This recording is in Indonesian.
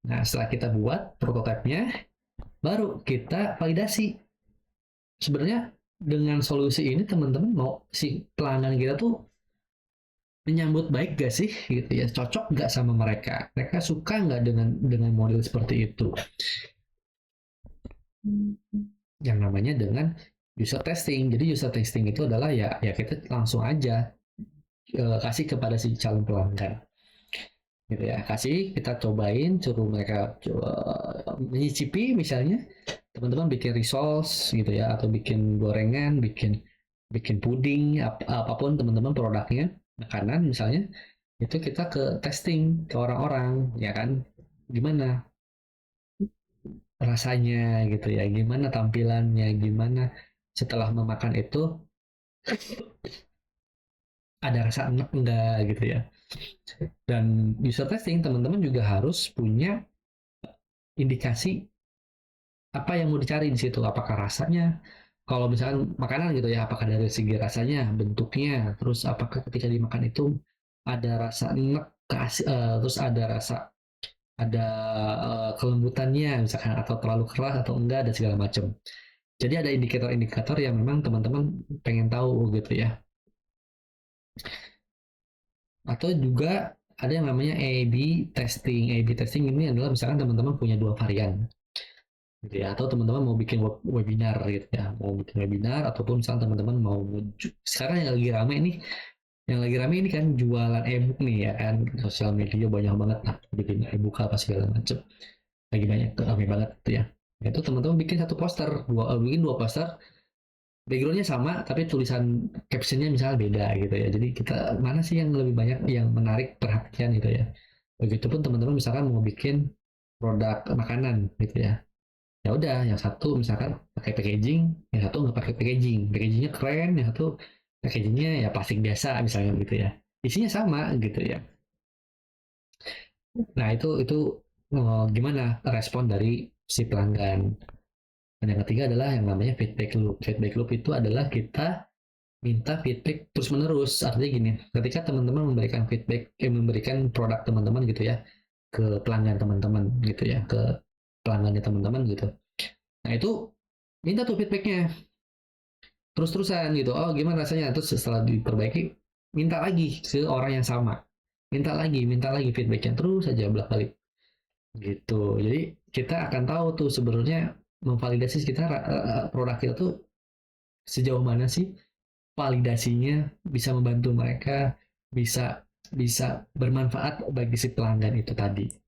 Nah, setelah kita buat prototipenya, baru kita validasi. Sebenarnya dengan solusi ini teman-teman mau si pelanggan kita tuh menyambut baik gak sih gitu ya, cocok nggak sama mereka, mereka suka nggak dengan model seperti itu, yang namanya dengan user testing. Jadi user testing itu adalah ya kita langsung aja kasih kepada si calon pelanggan gitu ya, kasih, kita cobain, suruh mereka coba menyicipi. Misalnya teman-teman bikin rissoles gitu ya, atau bikin gorengan, bikin bikin puding, apapun teman-teman produknya, makanan misalnya, itu kita ke testing ke orang-orang ya kan, gimana rasanya gitu ya, gimana tampilannya, gimana setelah memakan itu, ada rasa enak enggak gitu ya. Dan user testing teman-teman juga harus punya indikasi apa yang mau dicari di situ, apakah rasanya, kalau misalkan makanan gitu ya, apakah dari segi rasanya, bentuknya, terus apakah ketika dimakan itu ada rasa enak, terus ada rasa, ada kelembutannya misalkan, atau terlalu keras atau enggak, dan segala macam. Jadi ada indikator-indikator yang memang teman-teman pengen tahu gitu ya. Atau juga ada yang namanya A/B testing. A/B testing ini adalah misalkan teman-teman punya dua varian gitu ya, atau teman-teman mau bikin webinar gitu ya, mau bikin webinar, ataupun misalkan teman-teman mau sekarang yang lagi rame nih, yang lagi rame ini kan jualan e-book nih ya kan, sosial media banyak banget lah bikin e-book apa segala macam, lagi banyak rame banget gitu ya. Itu teman-teman bikin satu poster, bikin dua poster, backgroundnya sama tapi tulisan captionnya misalnya beda gitu ya. Jadi kita mana sih yang lebih banyak yang menarik perhatian gitu ya. Begitupun teman-teman misalkan mau bikin produk makanan gitu ya, ya udah yang satu misalkan pakai packaging, yang satu nggak pakai packaging, packagingnya keren, yang satu packagingnya ya plastik biasa misalnya gitu ya, isinya sama gitu ya. Nah itu gimana respon dari si pelanggan. Dan yang ketiga adalah yang namanya feedback loop. Feedback loop itu adalah kita minta feedback terus menerus. Artinya gini, ketika teman-teman memberikan feedback, memberikan produk teman-teman gitu ya ke pelanggan teman-teman gitu ya, ke pelanggannya teman-teman gitu, nah itu minta tuh feedbacknya terus-terusan gitu. Oh gimana rasanya, terus setelah diperbaiki minta lagi ke orang yang sama, minta lagi feedbacknya, terus saja bolak balik gitu. Jadi kita akan tahu tuh sebenarnya memvalidasi kita, produk kita tuh sejauh mana sih validasinya bisa membantu mereka, bisa bisa bermanfaat bagi si pelanggan itu tadi.